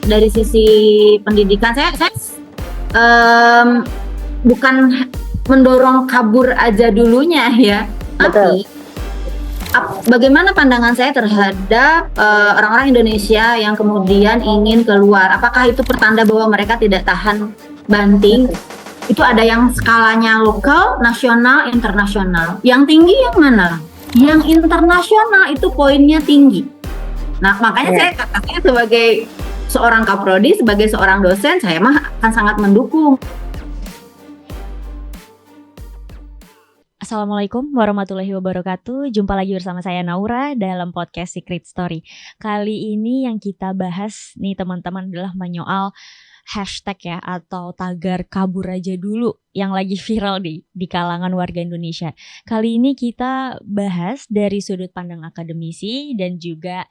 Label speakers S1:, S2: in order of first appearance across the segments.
S1: dari sisi pendidikan saya bukan mendorong kabur aja dulunya ya, tapi bagaimana pandangan saya terhadap orang-orang Indonesia yang kemudian ingin keluar? Apakah itu pertanda bahwa mereka tidak tahan banting? Itu ada yang skalanya lokal, nasional, internasional. Yang tinggi yang mana? Yang internasional itu poinnya tinggi. Nah, makanya saya katakan sebagai seorang kaprodi, sebagai seorang dosen, saya mah akan sangat mendukung.
S2: Assalamualaikum warahmatullahi wabarakatuh. Jumpa lagi bersama saya Naura dalam podcast Secret Story. Kali ini yang kita bahas nih teman-teman adalah menyoal hashtag ya atau tagar kabur aja dulu yang lagi viral di kalangan warga Indonesia. Kali ini kita bahas dari sudut pandang akademisi dan juga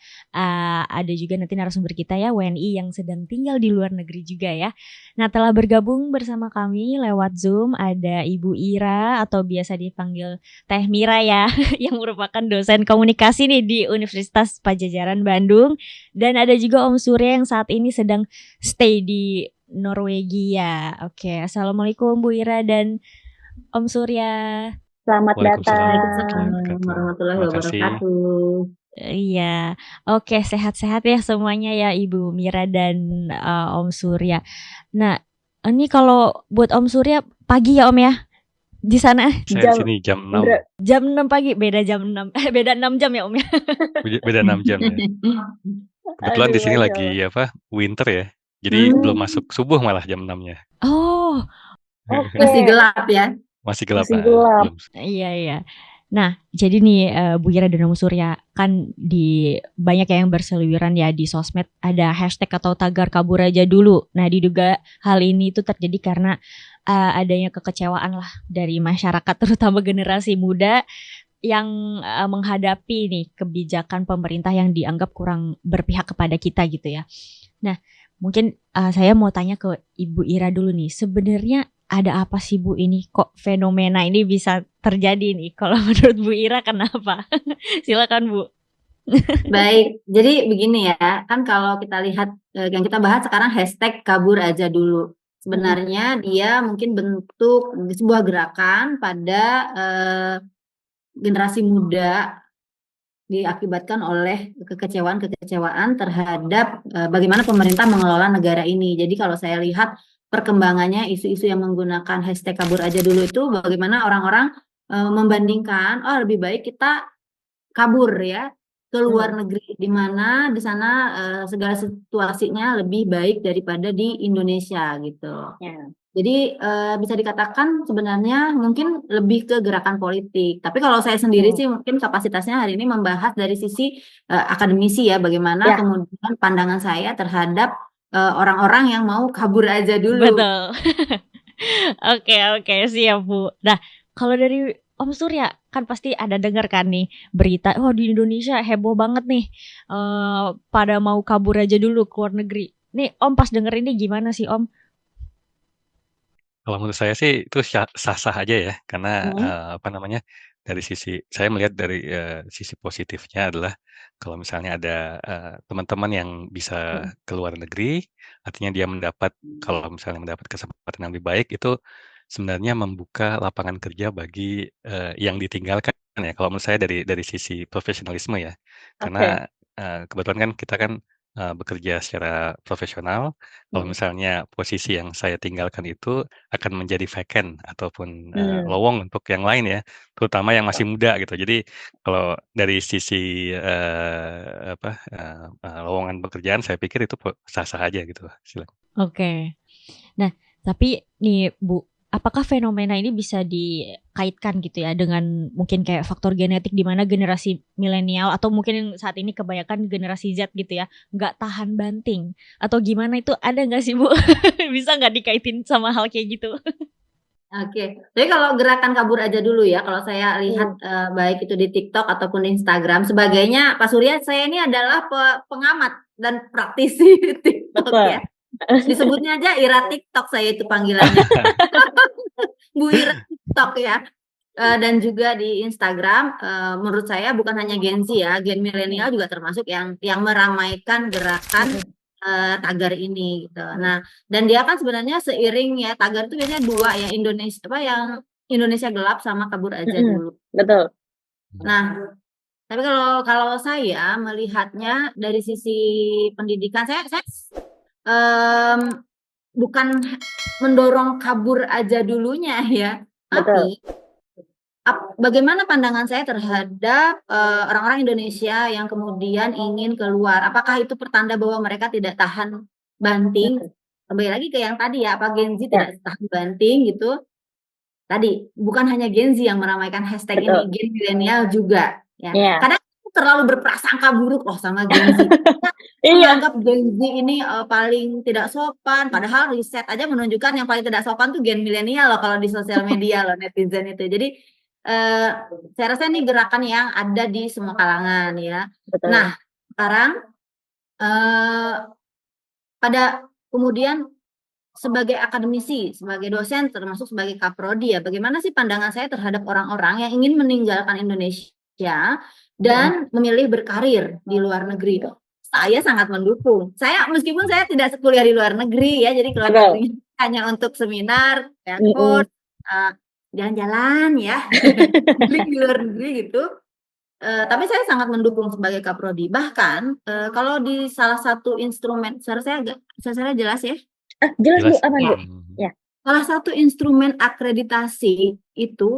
S2: ada juga nanti narasumber kita ya WNI yang sedang tinggal di luar negeri juga ya. Nah, telah bergabung bersama kami lewat Zoom ada Ibu Ira atau biasa dipanggil Teh Mira ya yang merupakan dosen komunikasi nih di Universitas Padjadjaran Bandung, dan ada juga Om Surya yang saat ini sedang stay di Norwegia. Oke, assalamualaikum Bu Ira dan Om Surya.
S3: Selamat datang.
S1: Waalaikumsalam warahmatullahi wabarakatuh.
S2: Iya, oke, sehat-sehat ya semuanya ya Ibu Mira dan Om Surya. Nah, ini kalau buat Om Surya pagi ya Om ya di sana?
S4: Saya di sini jam 6.
S2: Jam 6 pagi, beda jam 6. Beda 6 jam ya Om ya.
S4: Beda 6 jam ya. Kebetulan di sini lagi winter ya. Jadi belum masuk subuh malah jam 6-nya.
S2: Oh.
S1: Okay. Masih gelap ya?
S4: Masih gelap.
S3: Belum.
S2: Iya. Nah, jadi nih Bu Ira dan Om Surya kan di banyak yang berseliweran ya di sosmed ada hashtag atau tagar kabur aja dulu. Nah, diduga hal ini itu terjadi karena adanya kekecewaan lah dari masyarakat terutama generasi muda yang menghadapi nih kebijakan pemerintah yang dianggap kurang berpihak kepada kita gitu ya. Nah, mungkin saya mau tanya ke Ibu Ira dulu nih. Sebenarnya ada apa sih Bu ini? Kok fenomena ini bisa terjadi nih? Kalau menurut Bu Ira kenapa? Silakan Bu.
S1: Baik, jadi begini ya. Kan kalau kita lihat yang kita bahas sekarang hashtag kabur aja dulu. Sebenarnya dia mungkin bentuk sebuah gerakan pada generasi muda diakibatkan oleh kekecewaan terhadap bagaimana pemerintah mengelola negara ini. Jadi kalau saya lihat perkembangannya isu-isu yang menggunakan hashtag kabur aja dulu itu bagaimana orang-orang membandingkan lebih baik kita kabur ya ke luar negeri, di mana di sana segala situasinya lebih baik daripada di Indonesia gitu. Jadi bisa dikatakan sebenarnya mungkin lebih ke gerakan politik. Tapi kalau saya sendiri sih mungkin kapasitasnya hari ini membahas dari sisi akademisi ya, bagaimana kemudian pandangan saya terhadap orang-orang yang mau kabur aja dulu.
S2: Betul. Oke, siap Bu. Nah, kalau dari Om Surya kan pasti ada dengar kan nih berita, di Indonesia heboh banget nih pada mau kabur aja dulu ke luar negeri. Nih Om pas denger ini gimana sih Om?
S4: Kalau menurut saya sih itu sah-sah aja ya, karena dari sisi saya melihat dari sisi positifnya adalah kalau misalnya ada teman-teman yang bisa ke luar negeri, artinya dia kalau misalnya mendapat kesempatan yang lebih baik itu sebenarnya membuka lapangan kerja bagi yang ditinggalkan ya. Kalau menurut saya dari sisi profesionalisme ya, karena kebetulan kan kita kan bekerja secara profesional. Kalau misalnya posisi yang saya tinggalkan itu akan menjadi vacant ataupun lowong untuk yang lain ya, terutama yang masih muda gitu. Jadi kalau dari sisi lowongan pekerjaan saya pikir itu sah-sah aja gitu. Silakan.
S2: Oke. Nah, tapi nih Bu, apakah fenomena ini bisa dikaitkan gitu ya dengan mungkin kayak faktor genetik di mana generasi milenial atau mungkin saat ini kebanyakan generasi Z gitu ya nggak tahan banting atau gimana, itu ada nggak sih Bu? Bisa nggak dikaitin sama hal kayak gitu?
S1: Oke, jadi kalau gerakan kabur aja dulu ya, kalau saya lihat baik itu di TikTok ataupun di Instagram, sebagainya, Pak Surya, saya ini adalah pengamat dan praktisi TikTok ya. Disebutnya aja Ira TikTok, saya itu panggilannya. Bu Ira TikTok ya. Dan juga di Instagram, menurut saya bukan hanya Gen Z ya, Gen milenial juga termasuk yang meramaikan gerakan tagar ini gitu. Nah, dan dia kan sebenarnya seiring ya, tagar itu biasanya dua ya, yang Indonesia gelap sama kabur aja dulu.
S2: Betul.
S1: Nah, tapi kalau kalau saya melihatnya dari sisi pendidikan, saya bukan mendorong kabur aja dulunya ya, tapi bagaimana pandangan saya terhadap orang-orang Indonesia yang kemudian ingin keluar? Apakah itu pertanda bahwa mereka tidak tahan banting? Kembali lagi ke yang tadi ya, apa Gen Z tidak tahan banting gitu? Tadi bukan hanya Gen Z yang meramaikan hashtag ini, Gen milenial juga. Ya, kadang terlalu berprasangka buruk loh sama Gen Z. Menganggap Gen Z ini paling tidak sopan, padahal riset aja menunjukkan yang paling tidak sopan tuh Gen milenial loh kalau di sosial media loh, netizen itu. Jadi saya rasa ini gerakan yang ada di semua kalangan ya. Nah, sekarang pada kemudian sebagai akademisi, sebagai dosen, termasuk sebagai kaprodi ya, bagaimana sih pandangan saya terhadap orang-orang yang ingin meninggalkan Indonesia dan memilih berkarir di luar negeri? Saya sangat mendukung. Meskipun saya tidak kuliah di luar negeri ya, jadi keluar negeri hanya untuk seminar, ya, course, jalan-jalan ya, di luar negeri gitu. Tapi saya sangat mendukung sebagai kaprodi. Bahkan kalau di salah satu instrumen, saya jelas ya.
S2: Jelas Bu, aman Bu.
S1: Ya. Salah satu instrumen akreditasi itu,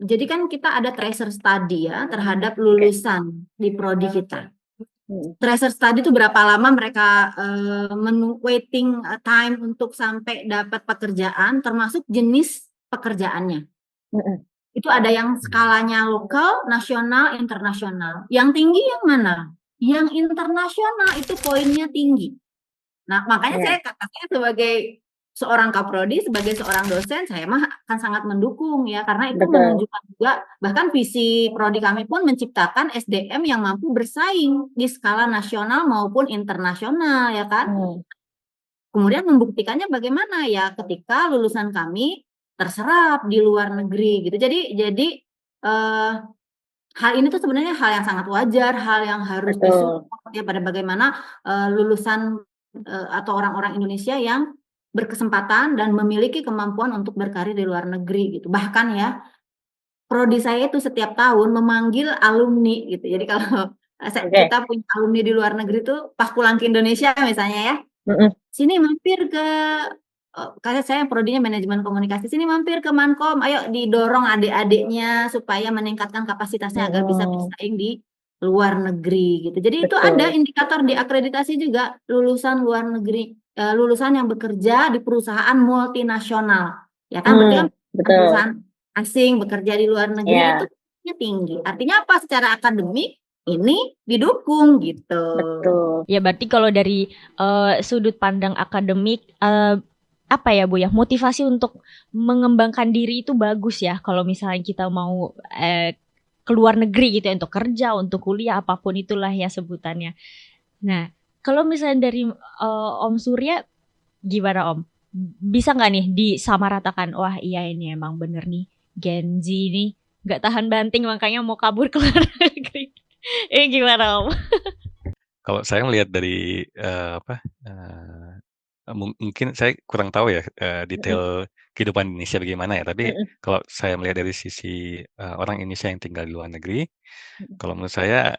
S1: jadi kan kita ada tracer study ya terhadap lulusan di prodi kita. Tracer study itu berapa lama mereka waiting time untuk sampai dapat pekerjaan, termasuk jenis pekerjaannya. Itu ada yang skalanya lokal, nasional, internasional. Yang tinggi yang mana? Yang internasional itu poinnya tinggi. Nah, makanya saya sebagai seorang kaprodi, sebagai seorang dosen, saya mah akan sangat mendukung ya, karena itu menunjukkan juga, bahkan visi prodi kami pun menciptakan SDM yang mampu bersaing di skala nasional maupun internasional ya kan. Kemudian membuktikannya bagaimana ya, ketika lulusan kami terserap di luar negeri gitu. Jadi hal ini tuh sebenarnya hal yang sangat wajar, hal yang harus disupport ya, pada bagaimana lulusan atau orang-orang Indonesia yang berkesempatan dan memiliki kemampuan untuk berkarir di luar negeri gitu. Bahkan ya, prodi saya itu setiap tahun memanggil alumni gitu. Jadi kalau kita punya alumni di luar negeri tuh pas pulang ke Indonesia misalnya ya, sini mampir ke karena saya prodinya manajemen komunikasi, sini mampir ke Mankom, ayo didorong adik-adiknya supaya meningkatkan kapasitasnya agar bisa bersaing di luar negeri gitu. Jadi itu ada indikator di akreditasi juga, lulusan luar negeri, lulusan yang bekerja di perusahaan multinasional, ya kan? Berarti kan perusahaan asing bekerja di luar negeri itu tinggi. Artinya apa? Secara akademik ini didukung gitu.
S2: Ya berarti kalau dari sudut pandang akademik, apa ya Bu ya, motivasi untuk mengembangkan diri itu bagus ya kalau misalnya kita mau keluar negeri gitu ya, untuk kerja, untuk kuliah, apapun itulah ya sebutannya. Nah, kalau misalnya dari Om Surya, gimana Om? Bisa nggak nih disamaratakan, wah iya ini emang bener nih, Gen Z nih nggak tahan banting makanya mau kabur ke luar negeri. Gimana Om?
S4: Kalau saya melihat dari mungkin saya kurang tahu ya detail kehidupan Indonesia bagaimana ya. Tapi kalau saya melihat dari sisi orang Indonesia yang tinggal di luar negeri, kalau menurut saya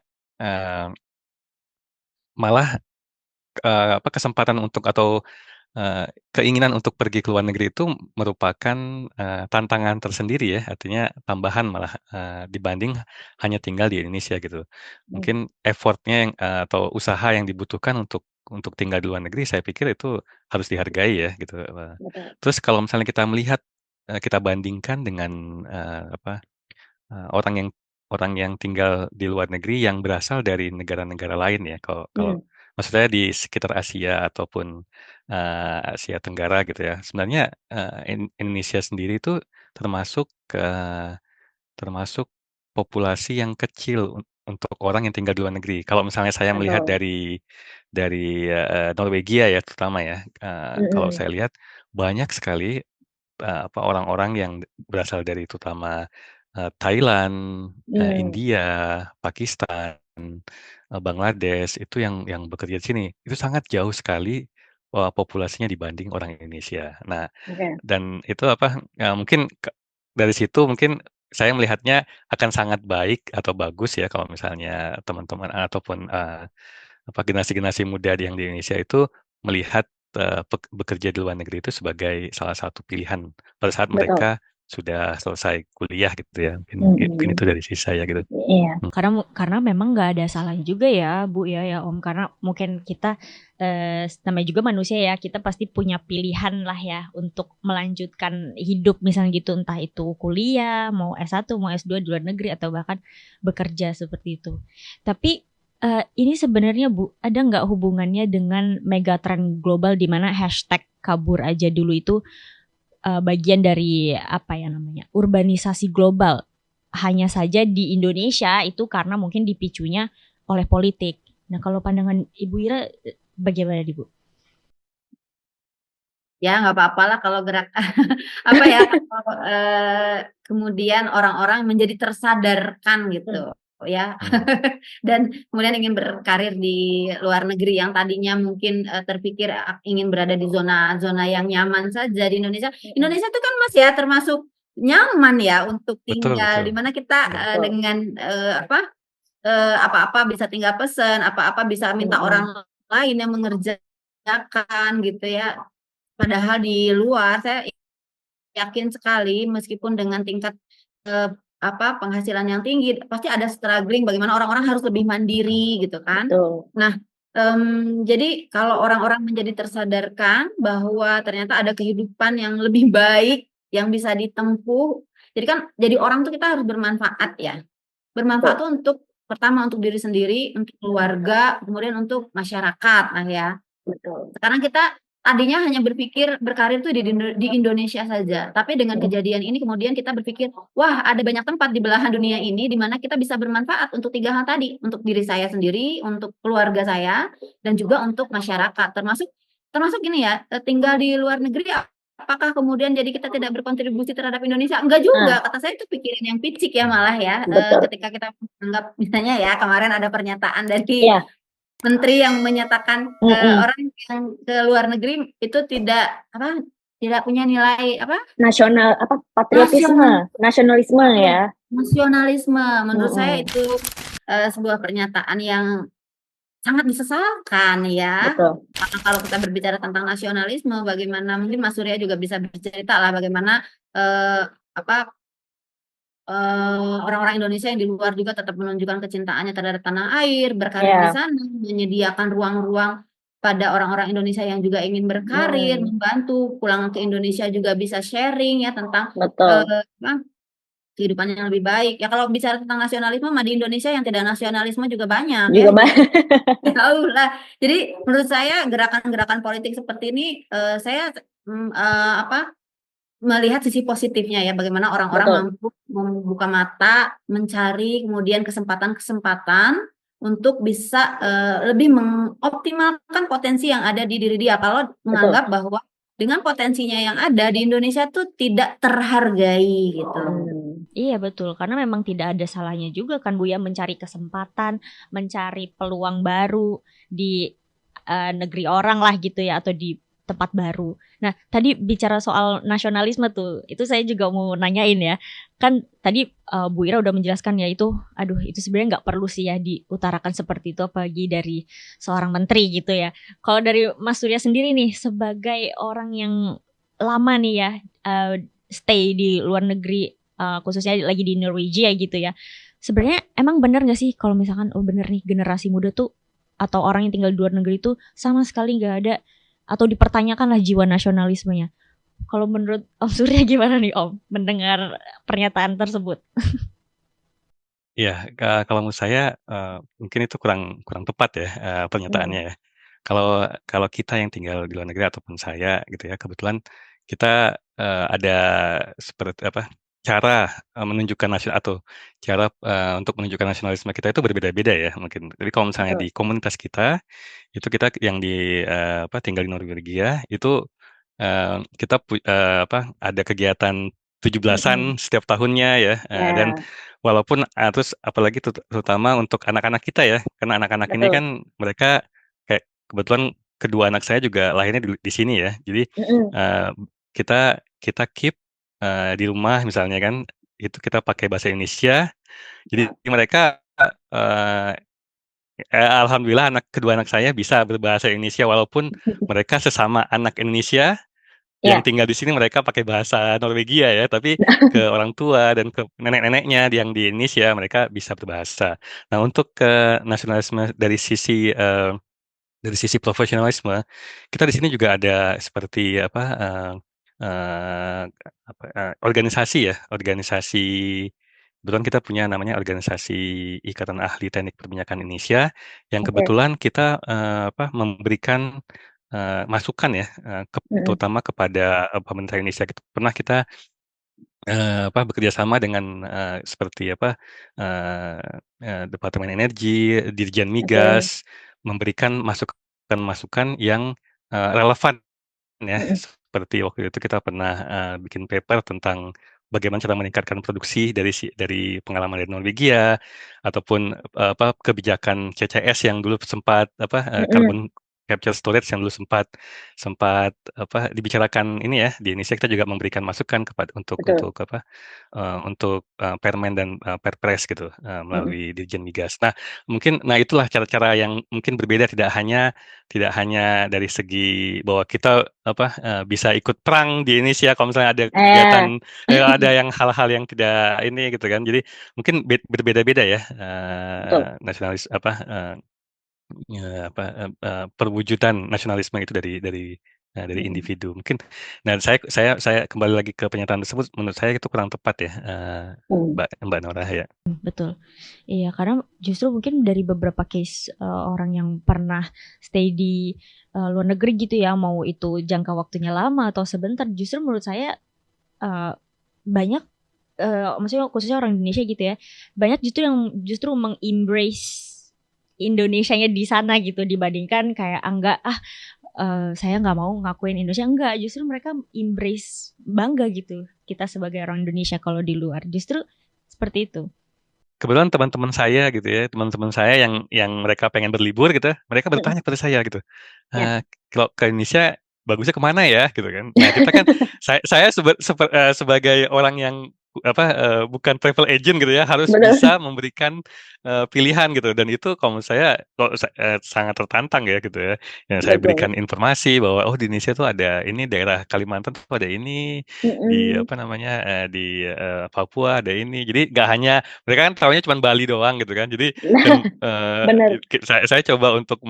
S4: malah kesempatan untuk atau keinginan untuk pergi ke luar negeri itu merupakan tantangan tersendiri ya. Artinya tambahan malah dibanding hanya tinggal di Indonesia gitu. Mungkin effortnya yang atau usaha yang dibutuhkan untuk tinggal di luar negeri, saya pikir itu harus dihargai ya gitu. Terus kalau misalnya kita melihat kita bandingkan dengan orang yang tinggal di luar negeri yang berasal dari negara-negara lain ya. Kalau maksudnya di sekitar Asia ataupun Asia Tenggara gitu ya. Sebenarnya Indonesia sendiri itu termasuk populasi yang kecil untuk orang yang tinggal di luar negeri. Kalau misalnya saya melihat dari Norwegia ya terutama ya, kalau saya lihat banyak sekali orang-orang yang berasal dari terutama Thailand, India, Pakistan, Bangladesh itu yang bekerja di sini, itu sangat jauh sekali, populasinya dibanding orang Indonesia. Nah,
S1: Oke.
S4: dan itu mungkin dari situ mungkin saya melihatnya akan sangat baik atau bagus ya kalau misalnya teman-teman ataupun, generasi-generasi muda yang di Indonesia itu melihat, bekerja di luar negeri itu sebagai salah satu pilihan pada saat
S1: Betul.
S4: mereka sudah selesai kuliah gitu ya, mungkin itu
S1: Mm-mm.
S4: dari sisi saya gitu.
S1: Iya.
S2: Karena memang nggak ada salahnya juga ya Bu ya Om, karena mungkin kita namanya juga manusia ya, kita pasti punya pilihan lah ya untuk melanjutkan hidup misalnya gitu, entah itu kuliah, mau S1, mau S2 di luar negeri atau bahkan bekerja seperti itu. Tapi ini sebenarnya Bu, ada nggak hubungannya dengan megatrend global di mana hashtag kabur aja dulu itu bagian dari apa ya namanya, urbanisasi global. Hanya saja di Indonesia itu karena mungkin dipicunya oleh politik. Nah, kalau pandangan Ibu Ira bagaimana Bu?
S1: Ya nggak apa-apa lah kalau gerak apa ya kalau, kemudian orang-orang menjadi tersadarkan gitu ya dan kemudian ingin berkarir di luar negeri yang tadinya mungkin terpikir ingin berada di zona-zona yang nyaman saja di Indonesia. Indonesia itu kan Mas ya termasuk nyaman ya untuk
S4: Betul
S1: tinggal
S4: betul.
S1: di mana kita dengan apa-apa bisa tinggal pesen, apa-apa bisa minta orang lain yang mengerjakan gitu ya. Padahal di luar saya yakin sekali meskipun dengan tingkat penghasilan yang tinggi pasti ada struggling bagaimana orang-orang harus lebih mandiri gitu kan.
S2: Betul.
S1: Nah, jadi kalau orang-orang menjadi tersadarkan bahwa ternyata ada kehidupan yang lebih baik yang bisa ditempuh. Jadi orang tuh kita harus bermanfaat ya. Bermanfaat tuh untuk pertama untuk diri sendiri, untuk keluarga, kemudian untuk masyarakat lah ya. Betul. Sekarang kita tadinya hanya berpikir berkarir tuh di Indonesia saja, tapi dengan kejadian ini kemudian kita berpikir, wah ada banyak tempat di belahan dunia ini di mana kita bisa bermanfaat untuk 3 hal tadi, untuk diri saya sendiri, untuk keluarga saya, dan juga untuk masyarakat. Termasuk ini ya, tinggal di luar negeri apakah kemudian jadi kita tidak berkontribusi terhadap Indonesia? Enggak juga, kata saya itu pikiran yang picik ya malah ya, ketika kita menganggap misalnya ya kemarin ada pernyataan dari menteri yang menyatakan orang yang ke luar negeri itu tidak punya nilai
S2: nasionalisme ya.
S1: Nasionalisme. Menurut saya itu sebuah pernyataan yang sangat disesalkan ya. Karena kalau kita berbicara tentang nasionalisme, bagaimana mungkin Mas Surya juga bisa bercerita lah bagaimana orang-orang Indonesia yang di luar juga tetap menunjukkan kecintaannya terhadap tanah air, berkarir di sana, menyediakan ruang-ruang pada orang-orang Indonesia yang juga ingin berkarir, membantu pulang ke Indonesia juga bisa sharing ya tentang kehidupan yang lebih baik. Ya kalau bicara tentang nasionalisme, di Indonesia yang tidak nasionalisme juga banyak ya. Tahu lah. Jadi menurut saya gerakan-gerakan politik seperti ini, saya melihat sisi positifnya ya, bagaimana orang-orang mampu membuka mata, mencari kemudian kesempatan-kesempatan untuk bisa lebih mengoptimalkan potensi yang ada di diri dia. Kalau menganggap bahwa dengan potensinya yang ada di Indonesia tuh tidak terhargai gitu.
S2: Iya betul, karena memang tidak ada salahnya juga kan Bu ya mencari kesempatan, mencari peluang baru di negeri orang lah gitu ya, atau di tempat baru. Nah, tadi bicara soal nasionalisme tuh, itu saya juga mau nanyain ya. Kan tadi Bu Ira udah menjelaskan ya itu sebenarnya nggak perlu sih ya diutarakan seperti itu, apalagi dari seorang menteri gitu ya. Kalau dari Mas Surya sendiri nih, sebagai orang yang lama nih ya, stay di luar negeri, khususnya lagi di Norwegia gitu ya. Sebenarnya emang benar nggak sih kalau misalkan bener nih generasi muda tuh atau orang yang tinggal di luar negeri tuh sama sekali nggak ada atau dipertanyakan lah jiwa nasionalismenya. Kalau menurut Om Surya gimana nih Om mendengar pernyataan tersebut?
S4: Iya, kalau menurut saya mungkin itu kurang tepat ya pernyataannya ya. Kalau kita yang tinggal di luar negeri ataupun saya gitu ya, kebetulan kita ada seperti cara menunjukkan cara untuk menunjukkan nasionalisme kita itu berbeda-beda ya mungkin. Jadi kalau misalnya di komunitas kita itu kita yang tinggal di Norwegia itu kita ada kegiatan 17-an setiap tahunnya ya dan walaupun terus apalagi terutama untuk anak-anak kita ya, karena anak-anak ini
S1: Betul.
S4: kan mereka kayak kebetulan kedua anak saya juga lahirnya di sini ya. Jadi
S1: Mm-mm.
S4: kita kita keep di rumah misalnya kan, itu kita pakai bahasa Indonesia. Jadi mereka alhamdulillah kedua anak saya bisa berbahasa Indonesia walaupun mereka sesama anak Indonesia yang
S1: Ya,
S4: tinggal di sini mereka pakai bahasa Norwegia ya, tapi ke orang tua dan ke nenek-neneknya yang di Indonesia mereka bisa berbahasa. Nah, untuk ke nasionalisme dari sisi profesionalisme, kita di sini juga ada seperti organisasi ya, organisasi. Kebetulan kita punya namanya organisasi Ikatan Ahli Teknik Perminyakan Indonesia, yang
S1: oke.
S4: kebetulan kita memberikan masukan ya,
S1: Mm-mm.
S4: terutama kepada pemerintah Indonesia. Pernah kita bekerja sama dengan seperti eh, Departemen Energi, Dirjen
S1: Oke.
S4: Migas, memberikan masukan-masukan yang relevan ya.
S1: Mm-mm.
S4: Seperti waktu itu kita pernah bikin paper tentang bagaimana cara meningkatkan produksi dari pengalaman dari Norwegia, ataupun kebijakan CCS yang dulu sempat
S1: Mm-mm.
S4: carbon capture storage yang dulu sempat sempat dibicarakan ini ya di Indonesia. Kita juga memberikan masukan kepada
S1: Betul.
S4: untuk permen dan perpres gitu
S1: Mm-mm.
S4: melalui Dirjen Migas. Nah itulah cara-cara yang mungkin berbeda, tidak hanya dari segi bahwa kita bisa ikut perang di Indonesia kalau misalnya ada kegiatan,
S1: Eh,
S4: ada yang hal-hal yang tidak ini gitu kan. Jadi mungkin berbeda-beda ya
S1: betul.
S4: nasionalis perwujudan nasionalisme itu dari
S1: Mm-mm.
S4: individu mungkin. Dan saya kembali lagi ke pernyataan tersebut, menurut saya itu kurang tepat ya,
S1: Mm.
S4: Mbak Nora ya.
S2: Betul. Iya, karena justru mungkin dari beberapa case orang yang pernah stay di luar negeri gitu ya, mau itu jangka waktunya lama atau sebentar, justru menurut saya uh, banyak, maksudnya khususnya orang Indonesia gitu ya, banyak justru mengembrace Indonesianya di sana gitu dibandingkan kayak enggak saya nggak mau ngakuin Indonesia, enggak, justru mereka embrace, bangga gitu kita sebagai orang Indonesia kalau di luar, justru seperti itu.
S4: Kebetulan teman-teman saya gitu ya, teman-teman saya yang mereka pengen berlibur gitu, mereka
S1: Mm-mm.
S4: bertanya pada saya gitu,
S1: Ya.
S4: kalau ke Indonesia bagusnya kemana ya gitu kan. Nah kita kan, saya sebagai orang yang bukan travel agent gitu ya, harus
S1: Betul.
S4: bisa memberikan pilihan gitu, dan itu kalau menurut saya kok sangat tertantang ya gitu ya. Yang saya
S1: Betul.
S4: berikan informasi bahwa oh di Indonesia tuh ada ini, daerah Kalimantan tuh ada ini, di
S1: Mm-mm.
S4: apa namanya di Papua ada ini. Jadi nggak hanya, mereka kan tahunya cuma Bali doang gitu kan. Jadi dan
S1: Nah, bener.
S4: saya coba untuk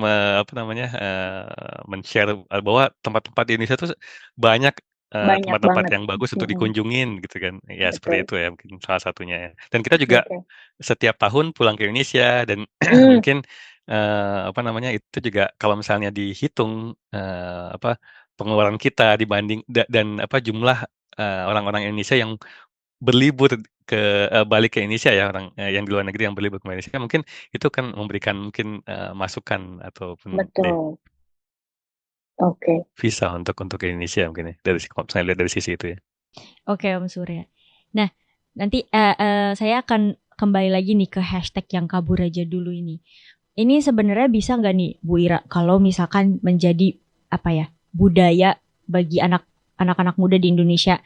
S4: men-share bahwa tempat-tempat di Indonesia tuh banyak
S1: Banyak
S4: tempat-tempat
S1: banget.
S4: yang bagus untuk
S1: Mm-mm.
S4: dikunjungin gitu kan. Ya seperti
S1: Betul.
S4: itu ya mungkin salah satunya ya. Dan kita juga
S1: Oke.
S4: setiap tahun pulang ke Indonesia, dan
S1: Mm.
S4: mungkin itu juga kalau misalnya dihitung pengeluaran kita dibanding dan jumlah orang-orang Indonesia yang berlibur balik ke Indonesia ya, orang yang di luar negeri yang berlibur ke Indonesia, mungkin itu kan memberikan mungkin masukan ataupun
S1: Betul. Oke.
S4: visa untuk ke Indonesia mungkin ya, kalau misalnya lihat dari sisi itu ya.
S2: Oke, Om Surya. Nah, nanti saya akan kembali lagi nih ke hashtag yang kabur aja dulu ini. Ini sebenarnya bisa nggak nih, Bu Ira, kalau misalkan menjadi apa ya, budaya bagi anak-anak muda di Indonesia,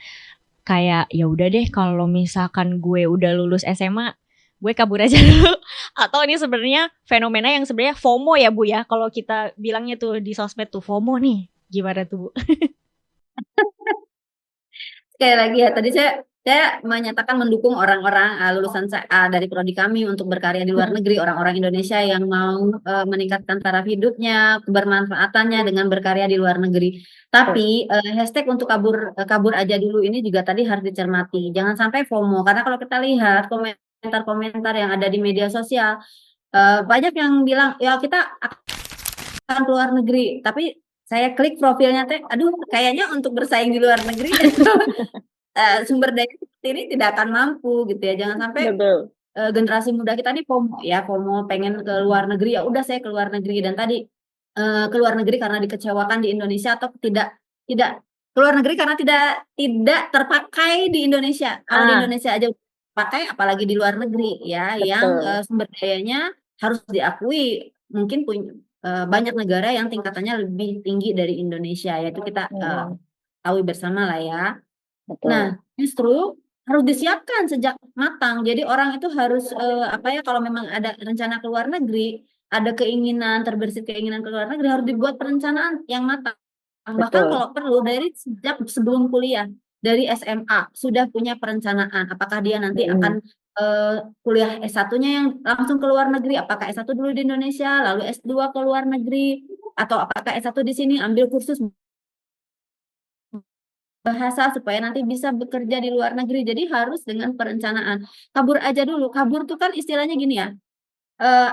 S2: kayak ya udah deh kalau misalkan gue udah lulus SMA, gue kabur aja dulu. Atau ini sebenarnya fenomena yang sebenarnya FOMO ya, Bu ya, kalau kita bilangnya tuh di sosmed tuh FOMO nih. Gimana tuh, Bu?
S1: Sekali lagi ya, tadi saya menyatakan mendukung orang-orang lulusan dari prodi kami untuk berkarya di luar negeri, orang-orang Indonesia yang mau meningkatkan taraf hidupnya, kebermanfaatannya dengan berkarya di luar negeri. Tapi hashtag untuk kabur aja dulu ini juga tadi harus dicermati. Jangan sampai FOMO, karena kalau kita lihat komentar-komentar yang ada di media sosial, banyak yang bilang ya kita akan keluar negeri, tapi saya klik profilnya teh, aduh kayaknya untuk bersaing di luar negeri sumber daya seperti ini tidak akan mampu gitu ya. Jangan sampai
S2: Betul.
S1: generasi muda kita nih FOMO pengen ke luar negeri, ya udah saya ke luar negeri, dan tadi ke luar negeri karena dikecewakan di Indonesia, atau tidak tidak ke luar negeri karena tidak terpakai di Indonesia. Kalau di Indonesia aja pakai apalagi di luar negeri ya, yang
S2: Betul.
S1: sumber dayanya harus diakui mungkin punya banyak negara yang tingkatannya lebih tinggi dari Indonesia, yaitu kita
S2: Mm-mm.
S1: tahu bersama lah ya. Nah,
S2: Betul.
S1: justru harus disiapkan sejak matang. Jadi orang itu harus apa ya, kalau memang ada rencana ke luar negeri, ada keinginan terbersit keinginan ke luar negeri, harus dibuat perencanaan yang matang. Bahkan
S2: Betul.
S1: kalau perlu dari sejak sebelum kuliah, dari SMA sudah punya perencanaan. Apakah dia nanti
S2: Mm-mm.
S1: akan kuliah S1-nya yang langsung ke luar negeri, apakah S1 dulu di Indonesia, lalu S2 ke luar negeri, atau apakah S1 di sini ambil kursus bahasa supaya nanti bisa bekerja di luar negeri. Jadi harus dengan perencanaan. Kabur aja dulu. Kabur tuh kan istilahnya gini ya.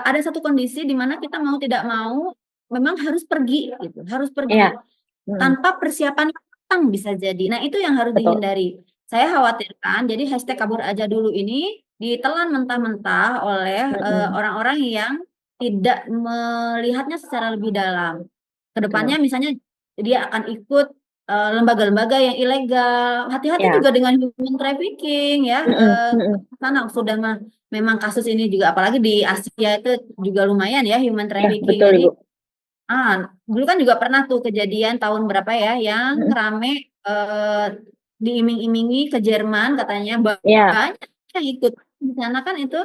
S1: Ada satu kondisi di mana kita mau tidak mau memang harus pergi gitu, harus
S2: Iya.
S1: pergi
S2: Mm-mm.
S1: tanpa persiapan yang matang bisa jadi. Nah, itu yang harus
S2: Betul.
S1: dihindari. Saya khawatirkan jadi hashtag kabur aja dulu ini ditelan mentah-mentah oleh
S2: Mm-mm.
S1: orang-orang yang tidak melihatnya secara lebih dalam. Kedepannya
S2: Betul.
S1: misalnya dia akan ikut lembaga-lembaga yang ilegal. Hati-hati
S2: Ya.
S1: juga dengan human trafficking ya.
S2: Mm-mm. Mm-mm.
S1: Karena sudah memang kasus ini juga apalagi di Asia itu juga lumayan ya human
S2: Ya,
S1: trafficking.
S2: betul
S1: Jadi
S2: Ibu.
S1: dulu kan juga pernah tuh kejadian tahun berapa ya yang
S2: Mm-mm.
S1: rame diiming-imingi ke Jerman katanya
S2: Ya.
S1: banyak yang ikut di sana kan itu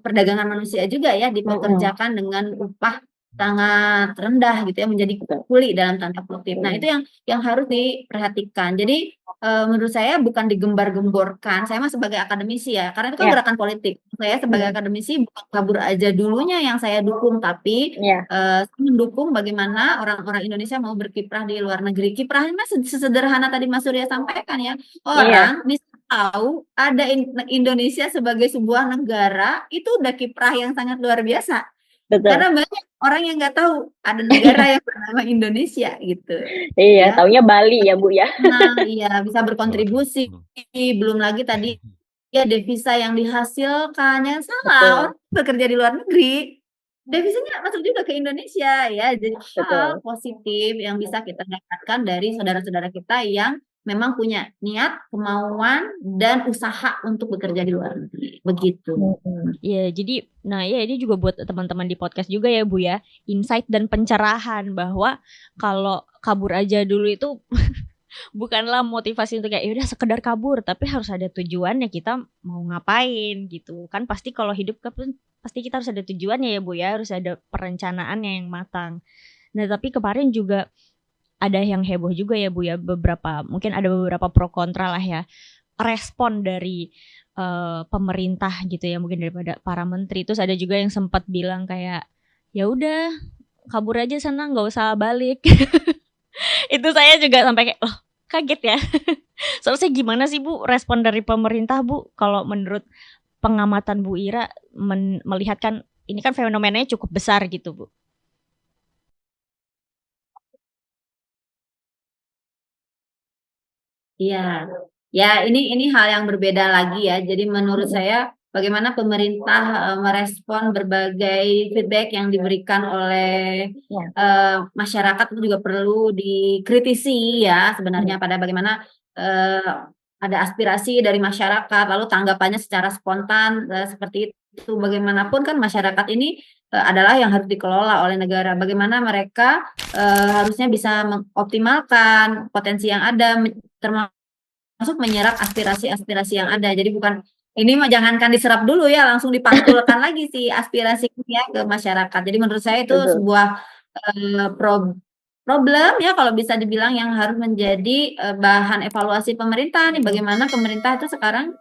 S1: perdagangan manusia juga ya
S2: Mm-mm.
S1: dipekerjakan dengan upah sangat rendah gitu ya menjadi
S2: Betul.
S1: kuli dalam tanda kutip. Nah, itu
S2: Mm-mm.
S1: yang harus diperhatikan. Jadi menurut saya bukan digembar-gemborkan. Saya mah sebagai akademisi ya, karena itu kan
S2: Ya.
S1: gerakan politik. Saya sebagai
S2: Mm-mm.
S1: akademisi bukan kabur aja dulunya yang saya dukung, tapi
S2: Ya.
S1: mendukung bagaimana orang-orang Indonesia mau berkiprah di luar negeri. Kiprahnya sesederhana tadi Mas Surya sampaikan ya.
S2: Iya.
S1: Orang bisa tahu ada Indonesia sebagai sebuah negara, itu udah kiprah yang sangat luar biasa.
S2: Betul.
S1: Karena banyak orang yang nggak tahu ada negara yang bernama Indonesia gitu.
S2: Iya.
S1: Ya,
S2: Taunya Bali ya Bu ya.
S1: nah, iya bisa
S4: Waduh.
S1: berkontribusi. Belum lagi tadi ya devisa yang dihasilkan yang salah
S2: Betul.
S1: orang bekerja di luar negeri devisanya masuk juga ke Indonesia ya, jadi hal
S2: Betul.
S1: positif yang bisa kita dapatkan dari saudara-saudara kita yang memang punya niat, kemauan dan usaha untuk bekerja di luar negeri begitu.
S2: Iya, jadi nah ya ini juga buat teman-teman di podcast juga ya Bu ya, insight dan pencerahan bahwa kalau kabur aja dulu itu bukanlah motivasi untuk kayak udah sekedar kabur, tapi harus ada tujuannya kita mau ngapain gitu. Kan pasti kalau hidup kan pasti kita harus ada tujuannya ya Bu ya, harus ada perencanaannya yang matang. Nah, tapi kemarin juga ada yang heboh juga ya Bu ya, mungkin ada beberapa pro kontra lah ya. Respon dari pemerintah gitu ya, mungkin daripada para menteri. Terus ada juga yang sempat bilang kayak ya udah kabur aja sana nggak usah balik. Itu saya juga sampai kayak loh kaget ya. Seharusnya gimana sih Bu respon dari pemerintah Bu? Kalau menurut pengamatan Bu Ira melihat kan ini kan fenomenanya cukup besar gitu Bu.
S1: Iya, ya ini hal yang berbeda lagi ya. Jadi menurut saya bagaimana pemerintah merespon berbagai feedback yang diberikan oleh
S2: Ya.
S1: masyarakat itu juga perlu dikritisi ya sebenarnya pada bagaimana ada aspirasi dari masyarakat lalu tanggapannya secara spontan seperti itu. Bagaimanapun kan masyarakat ini adalah yang harus dikelola oleh negara. Bagaimana mereka harusnya bisa mengoptimalkan potensi yang ada termasuk menyerap aspirasi-aspirasi yang ada. Jadi bukan ini mah jangankan diserap dulu ya, langsung dipantulkan lagi si aspirasi ya ke masyarakat. Jadi menurut saya itu
S2: Betul.
S1: sebuah problem ya kalau bisa dibilang yang harus menjadi bahan evaluasi pemerintah nih. Bagaimana pemerintah itu sekarang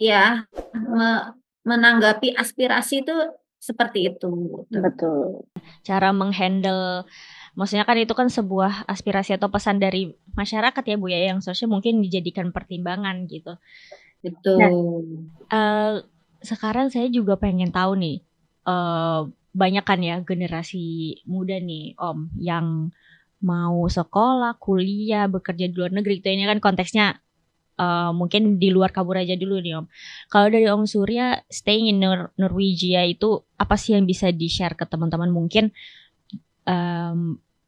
S1: ya menanggapi aspirasi itu seperti itu.
S2: Betul. Cara menghandle, maksudnya kan itu kan sebuah aspirasi atau pesan dari masyarakat ya Bu ya, yang seharusnya mungkin dijadikan pertimbangan gitu.
S1: Betul.
S2: Nah, sekarang saya juga pengen tahu nih, banyak kan ya generasi muda nih Om yang mau sekolah, kuliah, bekerja di luar negeri. Itu ini kan konteksnya mungkin di luar kabur aja dulu nih Om. Kalau dari Om Surya, staying in Norwegia itu apa sih yang bisa di-share ke teman-teman? Mungkin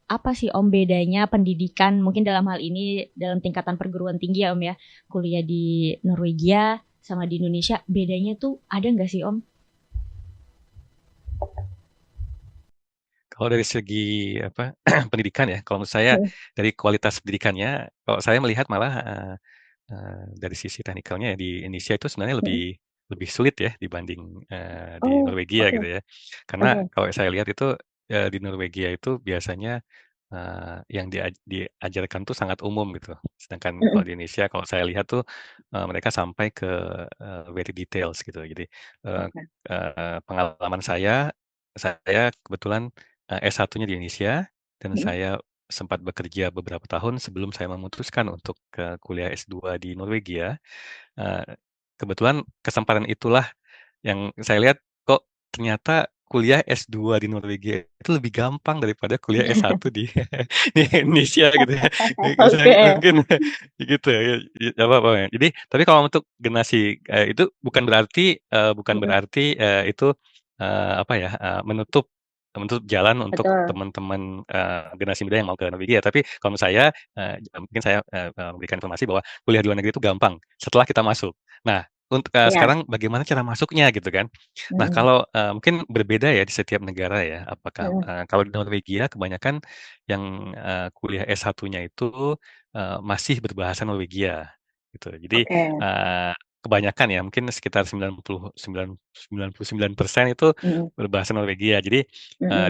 S2: apa sih Om bedanya pendidikan mungkin dalam hal ini dalam tingkatan perguruan tinggi ya Om ya, kuliah di Norwegia sama di Indonesia, bedanya tuh ada nggak sih Om?
S4: Kalau dari segi apa pendidikan ya, kalau menurut saya
S2: Hmm.
S4: dari kualitas pendidikannya, kalau saya melihat malah dari sisi teknikalnya ya di Indonesia itu sebenarnya
S2: Hmm.
S4: lebih lebih sulit ya dibanding di
S2: Oh,
S4: Norwegia
S2: oke,
S4: gitu ya. Karena
S2: oke.
S4: kalau saya lihat itu di Norwegia itu biasanya yang diajarkan tuh sangat umum gitu. Sedangkan kalau
S2: Mm-mm.
S4: di Indonesia kalau saya lihat tuh mereka sampai ke very details gitu. Jadi eee
S2: Oke.
S4: pengalaman saya kebetulan S1-nya di Indonesia dan
S2: Mm-mm.
S4: saya sempat bekerja beberapa tahun sebelum saya memutuskan untuk kuliah S2 di Norwegia. Eee, Kebetulan kesempatan itulah yang saya lihat, kok ternyata kuliah S2 di Norwegia itu lebih gampang daripada kuliah S1 di di Indonesia gitu ya. Saya
S2: Oke.
S4: mungkin gitu ya, nggak apa-apa ya. Jadi tapi kalau untuk generasi itu bukan
S2: Mm-mm.
S4: berarti itu apa ya, menutup menutup jalan untuk
S2: Betul.
S4: teman-teman generasi muda yang mau ke Norwegia. Tapi kalau menurut saya mungkin saya memberikan informasi bahwa kuliah di luar negeri itu gampang setelah kita masuk. Nah,
S2: Ya.
S4: sekarang bagaimana cara masuknya gitu kan. Nah
S2: Mm-mm.
S4: kalau mungkin berbeda ya di setiap negara ya, apakah
S2: Mm-mm.
S4: kalau di Norwegia kebanyakan yang kuliah S1-nya itu masih berbahasa Norwegia gitu. Jadi
S2: Oke.
S4: eee, kebanyakan ya mungkin sekitar 99% itu
S2: Mm-mm.
S4: berbahasa Norwegia. Jadi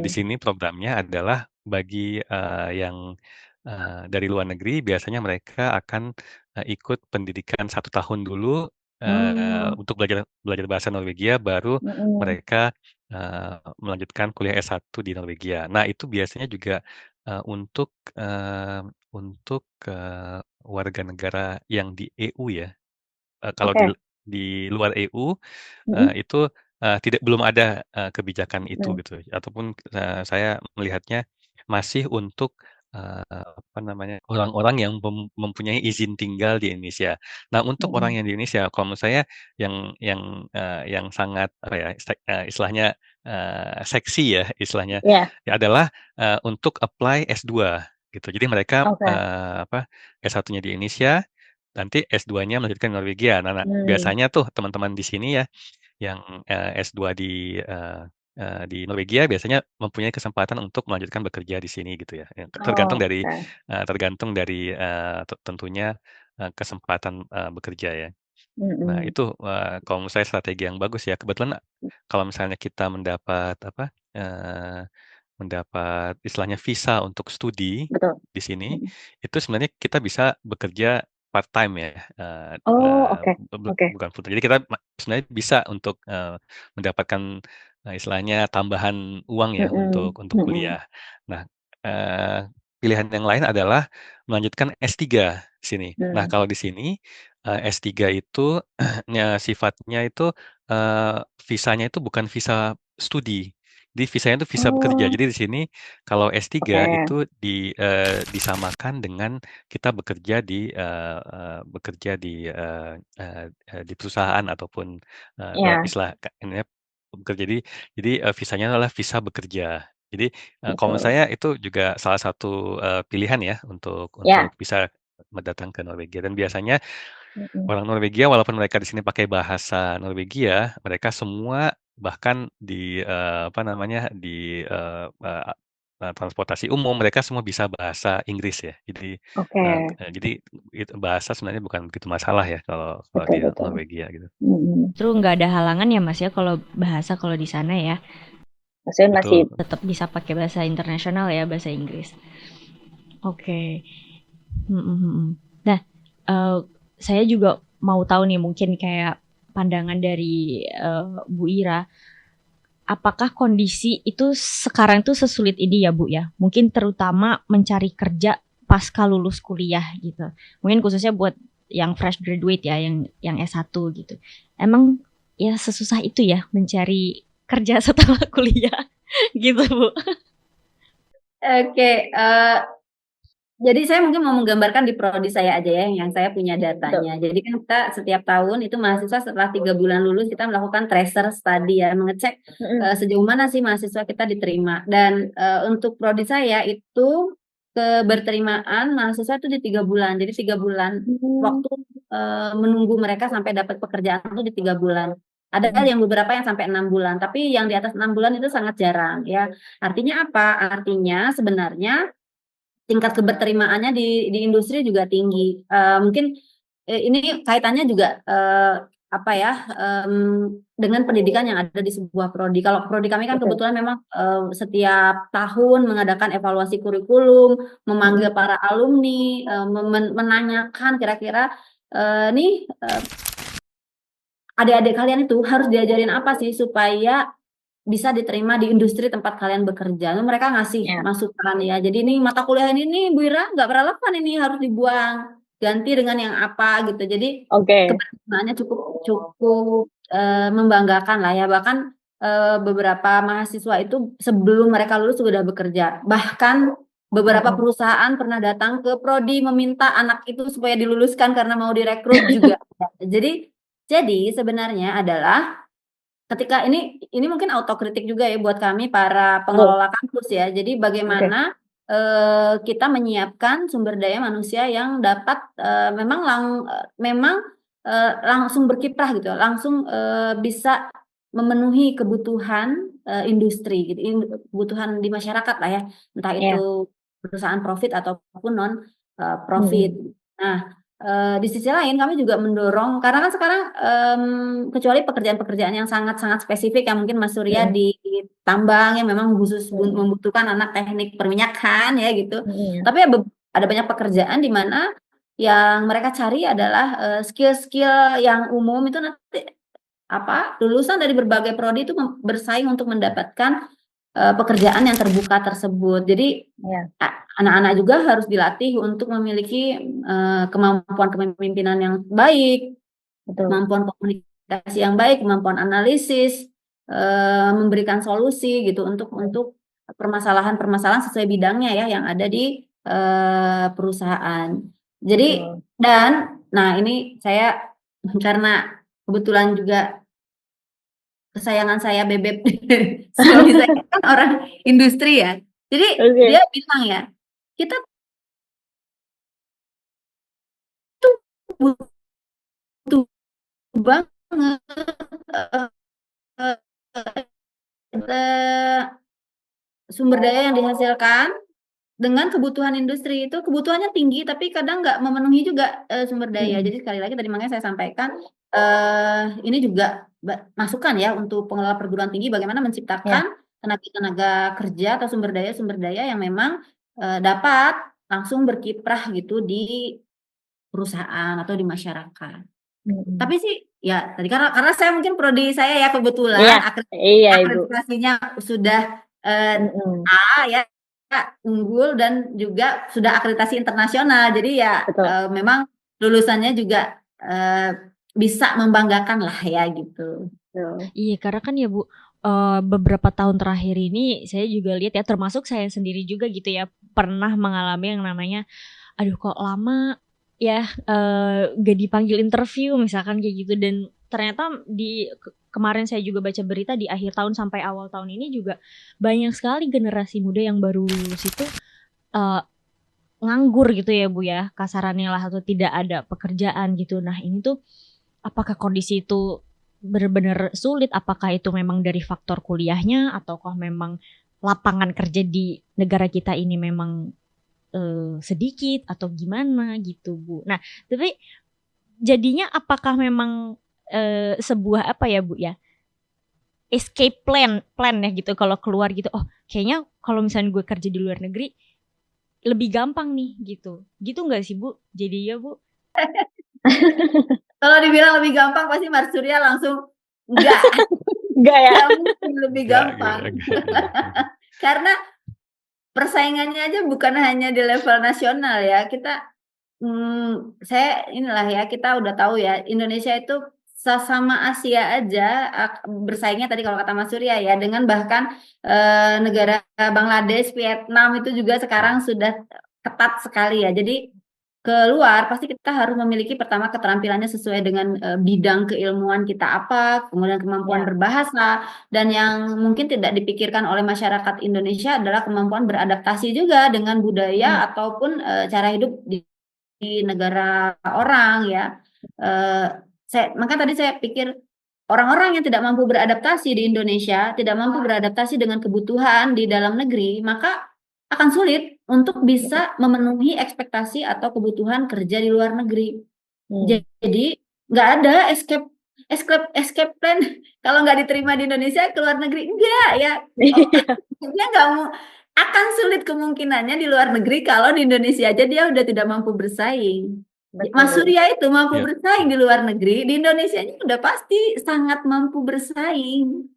S4: di
S2: Mm-mm.
S4: sini programnya adalah bagi yang dari luar negeri biasanya mereka akan ikut pendidikan 1 tahun dulu
S2: Oh.
S4: untuk belajar belajar bahasa Norwegia, baru
S2: Mm-mm.
S4: mereka melanjutkan kuliah S1 di Norwegia. Nah, itu biasanya juga untuk warga negara yang di EU ya. Kalau
S2: Oke.
S4: di luar EU
S2: Mm-mm.
S4: itu belum ada kebijakan itu
S2: Mm.
S4: gitu, ataupun saya melihatnya masih untuk apa namanya, orang-orang yang mempunyai izin tinggal di Indonesia. Nah, untuk orang
S2: Mm-mm.
S4: yang di Indonesia, kalau menurut saya yang sangat apa ya, istilahnya seksi ya istilahnya,
S2: Ya.
S4: ya adalah untuk apply S2 gitu. Jadi mereka
S2: Oke.
S4: apa, S1-nya di Indonesia, nanti S2-nya melanjutkan di Norwegia. Nah,
S2: Hmm.
S4: biasanya tuh teman-teman di sini ya yang S2 di Norwegia biasanya mempunyai kesempatan untuk melanjutkan bekerja di sini gitu ya.
S2: Oh, oke.
S4: Tergantung dari tentunya kesempatan bekerja ya. Nah
S2: Mm-mm.
S4: itu kalau menurut saya strategi yang bagus ya. Kebetulan kalau misalnya kita mendapat apa, eee, mendapat istilahnya visa untuk studi
S2: Betul.
S4: di sini,
S2: Mm-mm.
S4: itu sebenarnya kita bisa bekerja part-time ya,
S2: Oh, oke. Oke.
S4: bukan full-time. Jadi kita sebenarnya bisa untuk mendapatkan istilahnya tambahan uang ya
S2: Mm-mm.
S4: untuk
S2: Mm-mm.
S4: kuliah. Nah, eee, pilihan yang lain adalah melanjutkan S3 di sini. Nah,
S2: Mm.
S4: kalau di sini S3 itu sifatnya itu visanya itu bukan visa studi. Jadi visanya itu visa bekerja.
S2: Oh,
S4: Jadi di sini kalau S3
S2: oke.
S4: itu disamakan dengan kita bekerja di perusahaan ataupun
S2: Ya,
S4: istilah ininya bekerja. Jadi visanya adalah visa bekerja. Jadi kalau menurut
S2: betul.
S4: saya itu juga salah satu pilihan ya untuk
S2: Ya.
S4: bisa mendatang ke Norwegia dan biasanya
S2: Mm-mm.
S4: orang Norwegia walaupun mereka di sini pakai bahasa Norwegia, mereka semua bahkan di apa namanya, di transportasi umum mereka semua bisa bahasa Inggris ya.
S2: Oke.
S4: Jadi itu bahasa sebenarnya bukan begitu masalah ya kalau kalau
S2: Betul,
S4: di
S2: betul.
S4: Norwegia gitu.
S2: Mm-mm. Terus nggak ada halangan ya Mas ya kalau bahasa kalau di sana ya, maksudnya masih
S4: Betul.
S2: tetap bisa pakai bahasa internasional ya, bahasa Inggris. Oke. Mm-mm. Nah, eh, saya juga mau tahu nih mungkin kayak pandangan dari Bu Ira, apakah kondisi itu sekarang tuh sesulit ini ya Bu ya? Mungkin terutama mencari kerja pasca lulus kuliah gitu. Mungkin khususnya buat yang fresh graduate ya, yang S1 gitu. Emang ya sesusah itu ya mencari kerja setelah kuliah gitu Bu.
S1: Oke, Jadi saya mungkin mau menggambarkan di prodi saya aja ya, yang saya punya
S2: Betul.
S1: datanya. Jadi kan kita setiap tahun itu mahasiswa setelah 3 bulan lulus kita melakukan tracer study ya, mengecek sejauh mana sih mahasiswa kita diterima. Dan untuk prodi saya itu keberterimaan mahasiswa itu di 3 bulan. Jadi 3 bulan waktu menunggu mereka sampai dapat pekerjaan itu di 3 bulan. Ada yang beberapa yang sampai 6 bulan, tapi yang di atas 6 bulan itu sangat jarang ya. Artinya apa? Artinya sebenarnya tingkat keberterimaannya di industri juga tinggi. Mungkin ini kaitannya juga apa ya dengan pendidikan yang ada di sebuah prodi. Kalau prodi kami kan kebetulan memang setiap tahun mengadakan evaluasi kurikulum, memanggil para alumni, menanyakan kira-kira nih adik-adik kalian itu harus diajarin apa sih supaya bisa diterima di industri tempat kalian bekerja. Lalu mereka ngasih masukan ya. Jadi ini mata kuliah ini nih Bu Ira nggak relevan, ini harus dibuang, ganti dengan yang apa gitu. Jadi keberadaannya cukup cukup membanggakan lah ya. Bahkan beberapa mahasiswa itu sebelum mereka lulus sudah bekerja. Bahkan beberapa perusahaan pernah datang ke prodi meminta anak itu supaya diluluskan karena mau direkrut juga. Jadi sebenarnya adalah ketika ini mungkin autokritik juga ya buat kami para pengelola kampus ya. Jadi bagaimana kita menyiapkan sumber daya manusia yang dapat memang langsung berkiprah gitu, langsung bisa memenuhi kebutuhan industri gitu, kebutuhan di masyarakat lah ya, entah itu perusahaan profit ataupun non profit. Nah, di sisi lain kami juga mendorong karena kan sekarang kecuali pekerjaan-pekerjaan yang sangat-sangat spesifik yang mungkin Mas Surya di tambang yang memang khusus membutuhkan anak teknik perminyakan ya gitu. Tapi ada banyak pekerjaan di mana yang mereka cari adalah skill-skill yang umum itu nanti lulusan dari berbagai prodi itu bersaing untuk mendapatkan pekerjaan yang terbuka tersebut. Jadi anak-anak juga harus dilatih untuk memiliki kemampuan kepemimpinan yang baik, kemampuan komunikasi yang baik, kemampuan analisis, memberikan solusi gitu untuk permasalahan-permasalahan sesuai bidangnya ya yang ada di perusahaan. Jadi nah ini saya karena kebetulan juga kesayangan saya Bebek suami saya kan orang industri ya. Jadi dia bilang ya, kita tuh butuh banget sumber daya yang dihasilkan dengan kebutuhan industri itu kebutuhannya tinggi tapi kadang nggak memenuhi juga sumber daya. Jadi sekali lagi tadi makanya saya sampaikan ini juga masukan ya untuk pengelola perguruan tinggi bagaimana menciptakan tenaga kerja atau sumber daya yang memang dapat langsung berkiprah gitu di perusahaan atau di masyarakat. Tapi sih ya tadi karena saya mungkin prodi saya ya kebetulan akreditasinya sudah A ya unggul dan juga sudah akreditasi internasional. Jadi ya memang lulusannya juga bisa membanggakan lah ya gitu.
S2: Iya, karena kan ya Bu, beberapa tahun terakhir ini saya juga lihat ya, termasuk saya sendiri juga gitu ya, pernah mengalami yang namanya, aduh kok lama ya gak dipanggil interview misalkan kayak gitu. Dan ternyata kemarin saya juga baca berita di akhir tahun sampai awal tahun ini juga banyak sekali generasi muda yang baru lulus itu nganggur gitu ya Bu ya, kasarannya lah, atau tidak ada pekerjaan gitu. Nah ini tuh apakah kondisi itu benar-benar sulit? Apakah itu memang dari faktor kuliahnya, ataukah memang lapangan kerja di negara kita ini memang sedikit atau gimana gitu Bu? Nah tapi jadinya apakah memang sebuah apa ya Bu ya, escape plan ya gitu, kalau keluar gitu, oh kayaknya kalau misalnya gue kerja di luar negeri lebih gampang nih gitu nggak sih Bu? Jadi ya Bu,
S1: kalau dibilang lebih gampang pasti Mas Surya langsung enggak ya mungkin lebih gampang karena persaingannya aja bukan hanya di level nasional ya. Kita kita udah tahu ya Indonesia itu sesama Asia aja bersaingnya tadi kalau kata Mas Surya ya dengan bahkan negara Bangladesh, Vietnam itu juga sekarang sudah ketat sekali ya. Jadi keluar pasti kita harus memiliki pertama keterampilannya sesuai dengan bidang keilmuan kita apa, kemudian kemampuan
S2: Ya.
S1: berbahasa, dan yang mungkin tidak dipikirkan oleh masyarakat Indonesia adalah kemampuan beradaptasi juga dengan budaya ataupun cara hidup di negara orang ya. Maka tadi saya pikir orang-orang yang tidak mampu beradaptasi di Indonesia, tidak mampu beradaptasi dengan kebutuhan di dalam negeri, maka akan sulit untuk bisa memenuhi ekspektasi atau kebutuhan kerja di luar negeri. Jadi nggak ada escape plan kalau nggak diterima di Indonesia ke luar negeri, enggak ya. Dia nggak mau, akan sulit kemungkinannya di luar negeri kalau di Indonesia aja dia udah tidak mampu bersaing. Mas Surya itu mampu bersaing di luar negeri, di Indonesia udah pasti sangat mampu bersaing.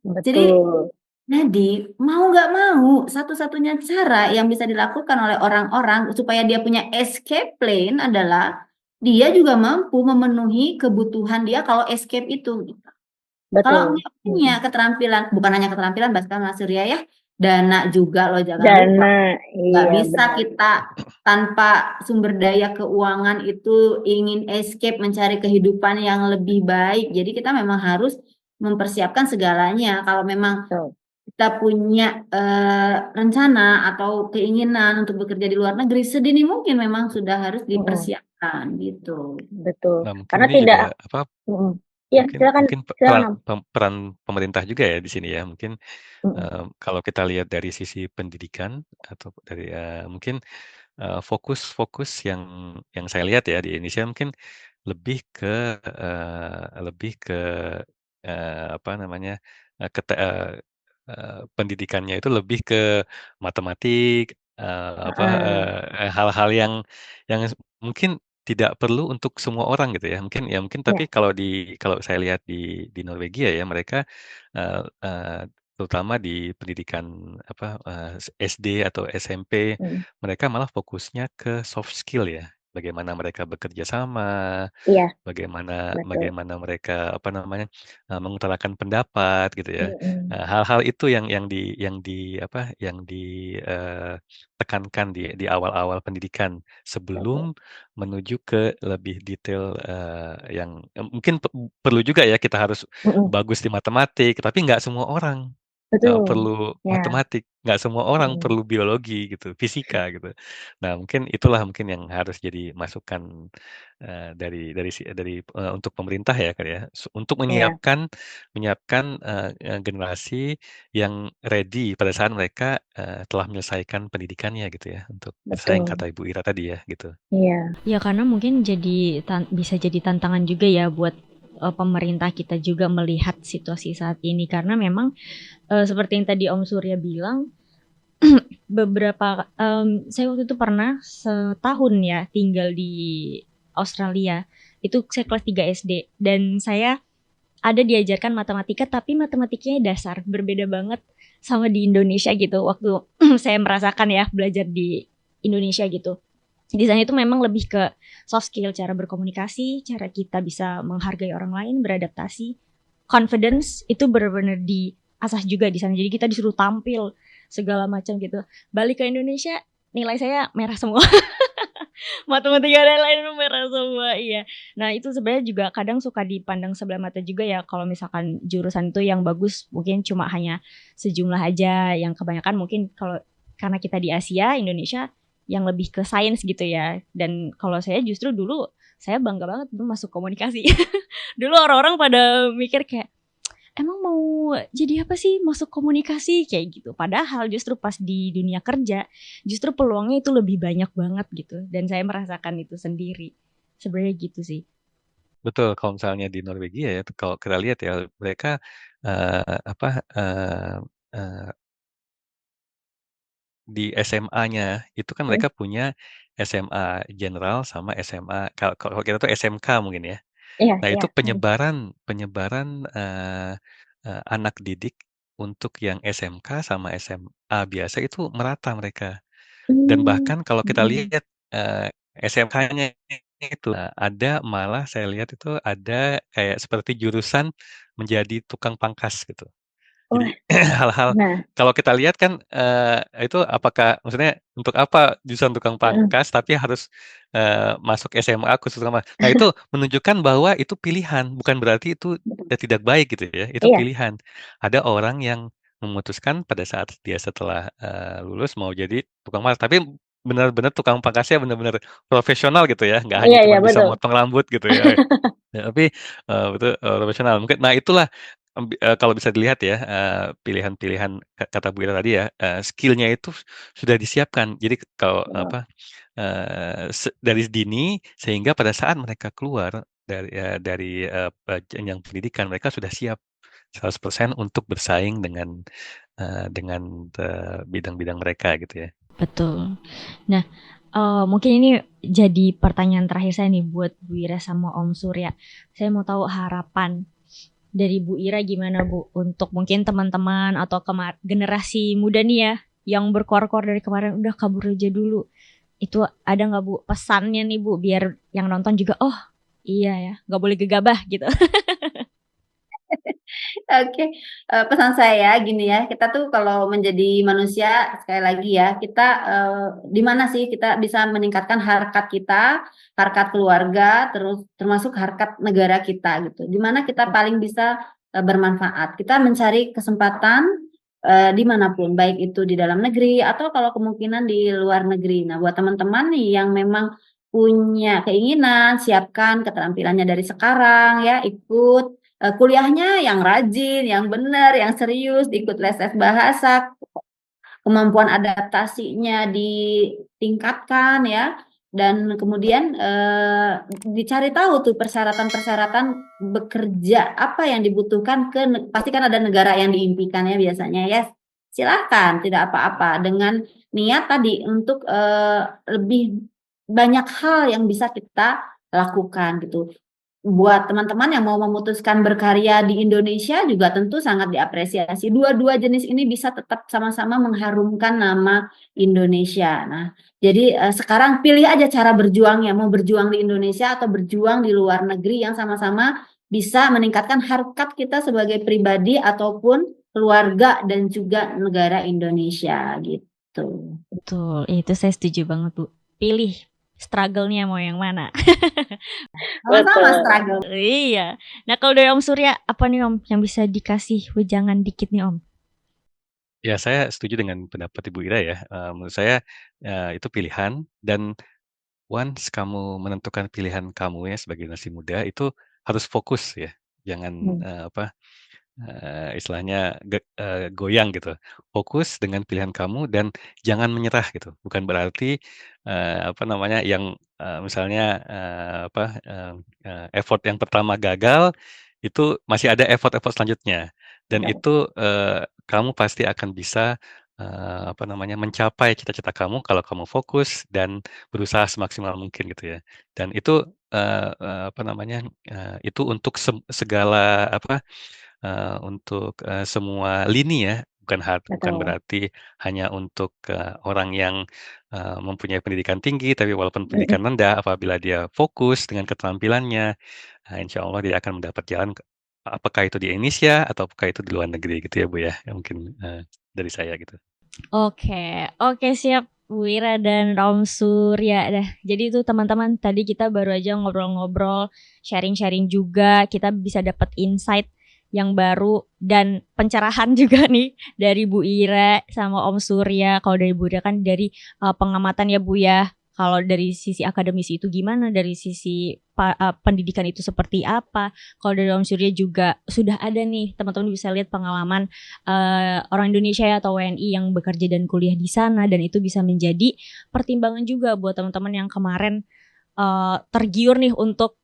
S1: Jadi mau nggak mau, satu-satunya cara yang bisa dilakukan oleh orang-orang supaya dia punya escape plan adalah dia juga mampu memenuhi kebutuhan dia kalau escape itu. Kalau nggak punya keterampilan, bukan hanya keterampilan, bahkan Mas Surya ya, dana juga loh, jangan lupa. Nggak bisa kita tanpa sumber daya keuangan itu ingin escape mencari kehidupan yang lebih baik. Jadi kita memang harus mempersiapkan segalanya. Kalau memang kita punya rencana atau keinginan untuk bekerja di luar negeri, sedini mungkin memang sudah harus dipersiapkan gitu.
S4: Nah, mungkin karena ini tidak juga apa?
S3: Ya,
S4: mungkin
S3: silakan.
S4: peran pemerintah juga ya di sini ya. Mungkin kalau kita lihat dari sisi pendidikan atau dari mungkin fokus yang saya lihat ya di Indonesia mungkin lebih ke apa namanya pendidikannya itu lebih ke matematik, hal-hal yang mungkin tidak perlu untuk semua orang gitu ya. Mungkin tapi kalau saya lihat di Norwegia ya mereka terutama di pendidikan SD atau SMP mereka malah fokusnya ke soft skill ya. Bagaimana mereka bekerja sama, bagaimana mereka mengutarakan pendapat gitu ya. Hal-hal itu yang ditekankan di awal-awal pendidikan sebelum menuju ke lebih detail yang mungkin perlu juga ya kita harus bagus di matematik, tapi nggak semua orang perlu matematik, nggak semua orang perlu biologi gitu, fisika gitu. Nah itulah yang harus jadi masukan dari untuk pemerintah ya kan ya, untuk menyiapkan generasi yang ready pada saat mereka telah menyelesaikan pendidikannya gitu ya, untuk bersaing kata Ibu Ira tadi ya gitu.
S2: Ya karena mungkin bisa jadi tantangan juga ya buat pemerintah kita juga melihat situasi saat ini, karena memang seperti yang tadi Om Surya bilang, saya waktu itu pernah setahun ya tinggal di Australia. Itu saya kelas 3 SD dan saya ada diajarkan matematika, tapi matematikanya dasar, berbeda banget sama di Indonesia gitu. Waktu saya merasakan ya belajar di Indonesia gitu. Di sana itu memang lebih ke soft skill, cara berkomunikasi, cara kita bisa menghargai orang lain, beradaptasi. Confidence itu benar-benar diasah juga di sana. Jadi kita disuruh tampil segala macam gitu. Balik ke Indonesia, nilai saya merah semua. Matematika dan lain merah semua, iya. Nah itu sebenarnya juga kadang suka dipandang sebelah mata juga ya, kalau misalkan jurusan itu yang bagus mungkin cuma hanya sejumlah aja, yang kebanyakan mungkin karena kita di Asia, Indonesia yang lebih ke sains gitu ya. Dan kalau saya justru dulu saya bangga banget dulu masuk komunikasi. Dulu orang-orang pada mikir kayak, emang mau jadi apa sih masuk komunikasi kayak gitu. Padahal justru pas di dunia kerja, justru peluangnya itu lebih banyak banget gitu. Dan saya merasakan itu sendiri. Sebenarnya gitu sih.
S4: Betul, kalau misalnya di Norwegia ya, kalau kita lihat ya mereka di SMA-nya itu kan mereka punya SMA General sama SMA kalau kita tuh SMK mungkin ya. Nah itu penyebaran anak didik untuk yang SMK sama SMA biasa itu merata mereka. Dan bahkan kalau kita lihat SMK-nya itu ada malah saya lihat itu ada kayak seperti jurusan menjadi tukang pangkas gitu.
S1: Wah,
S4: Jadi hal-hal
S1: nah,
S4: kalau kita lihat kan, itu apakah maksudnya untuk apa jurusan tukang
S1: heeh,
S4: pangkas tapi harus, masuk SMA khusus tukang pangkas. Nah itu menunjukkan bahwa itu pilihan, bukan berarti itu,
S1: betul.
S4: tidak baik gitu ya, itu
S1: Iya,
S4: pilihan. Ada orang yang memutuskan pada saat dia setelah, lulus mau jadi tukang pangkas, tapi benar-benar tukang pangkasnya benar-benar profesional gitu ya, nggak hanya
S1: iya, iya,
S4: cuman bisa
S1: betul.
S4: motong rambut gitu ya. Ya tapi, betul, profesional mungkin nah itulah, kalau bisa dilihat ya, pilihan-pilihan kata Bu Ira tadi ya, skill-nya itu sudah disiapkan. Jadi kalau
S1: Betul.
S4: apa, dari dini sehingga pada saat mereka keluar dari, jenjang pendidikan mereka sudah siap 100% untuk bersaing dengan, bidang-bidang mereka gitu ya.
S2: Betul. Nah, mungkin ini jadi pertanyaan terakhir saya nih buat Bu Ira sama Om Surya. Saya mau tahu harapan dari Bu Ira gimana Bu untuk mungkin teman-teman atau generasi muda nih ya yang berkoar-koar dari kemarin udah kabur aja dulu. Itu ada nggak Bu pesannya nih Bu biar yang nonton juga oh iya ya nggak boleh gegabah gitu.
S1: Oke, pesan saya gini ya, kita tuh kalau menjadi manusia sekali lagi ya, kita di mana sih kita bisa meningkatkan harkat kita, harkat keluarga, terus termasuk harkat negara kita gitu. Di mana kita paling bisa bermanfaat. Kita mencari kesempatan dimanapun, baik itu di dalam negeri atau kalau kemungkinan di luar negeri. Nah, buat teman-teman nih yang memang punya keinginan, siapkan keterampilannya dari sekarang ya, ikut kuliahnya yang rajin, yang benar, yang serius, ikut les-les bahasa, kemampuan adaptasinya ditingkatkan ya, dan kemudian dicari tahu tuh persyaratan-persyaratan bekerja apa yang dibutuhkan pasti kan ada negara yang diimpikan ya biasanya ya. Silahkan, tidak apa-apa dengan niat tadi untuk lebih banyak hal yang bisa kita lakukan gitu. Buat teman-teman yang mau memutuskan berkarya di Indonesia juga tentu sangat diapresiasi. Dua-dua jenis ini bisa tetap sama-sama mengharumkan nama Indonesia. Nah, jadi sekarang pilih aja cara berjuangnya, mau berjuang di Indonesia atau berjuang di luar negeri yang sama-sama bisa meningkatkan harkat kita sebagai pribadi ataupun keluarga dan juga negara Indonesia gitu.
S2: Betul, itu saya setuju banget Bu. Pilih struggle-nya mau yang mana.
S1: Sama-sama struggle.
S2: Iya. Nah kalau dari Om Surya apa nih Om yang bisa dikasih wejangan dikit nih Om?
S4: Ya saya setuju dengan pendapat Ibu Ira ya, menurut saya, itu pilihan dan once kamu menentukan pilihan kamu ya sebagai generasi muda itu harus fokus ya, jangan,
S1: Hmm.
S4: istilahnya goyang gitu. Fokus dengan pilihan kamu dan jangan menyerah gitu. Bukan berarti, apa namanya, yang, misalnya, effort yang pertama gagal, itu masih ada effort-effort selanjutnya. Dan itu, kamu pasti akan bisa, apa namanya, mencapai cita-cita kamu kalau kamu fokus dan berusaha semaksimal mungkin gitu ya. Dan itu, eee eee, apa namanya, itu untuk segala apa, untuk, semua lini ya, bukan
S1: Betul.
S4: berarti hanya untuk, orang yang, mempunyai pendidikan tinggi, tapi walaupun
S1: Mm-mm.
S4: pendidikan rendah, apabila dia fokus dengan keterampilannya, insya Allah dia akan mendapat jalan apakah itu di Indonesia atau apakah itu di luar negeri gitu ya, Bu, ya, mungkin, dari saya gitu.
S2: Oke, oke siap Bu Ira dan Om Surya dah. Jadi itu teman-teman tadi kita baru aja ngobrol-ngobrol, sharing-sharing juga, kita bisa dapat insight yang baru dan pencerahan juga nih dari Bu Ira sama Om Surya. Kalau dari Bu Ira kan dari pengamatan ya Bu ya. Kalau dari sisi akademisi itu gimana, dari sisi pendidikan itu seperti apa. Kalau dari Om Surya juga sudah ada nih teman-teman bisa lihat pengalaman orang Indonesia atau WNI yang bekerja dan kuliah di sana dan itu bisa menjadi pertimbangan juga buat teman-teman yang kemarin tergiur nih untuk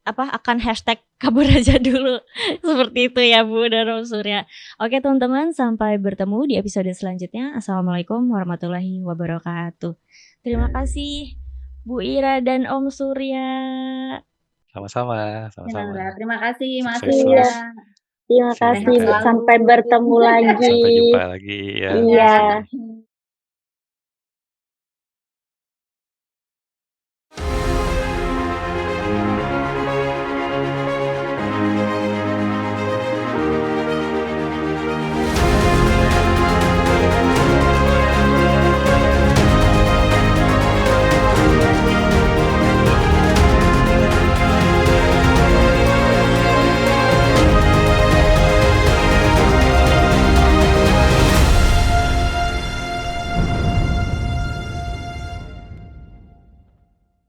S2: akan hashtag kabur aja dulu seperti itu ya Bu dan Om Surya. Oke teman-teman sampai bertemu di episode selanjutnya. Assalamualaikum warahmatullahi wabarakatuh. Terima kasih Bu Ira dan Om Surya.
S4: Sama-sama
S1: Ya,
S4: sama-sama.
S1: Naura. Terima kasih Mas
S4: Sukses
S1: Surya.
S4: terus.
S3: Terima
S1: Sehat
S3: kasih,
S1: selalu.
S3: sampai bertemu lagi.
S4: Sampai jumpa lagi ya.
S3: Iya.
S4: Makasih.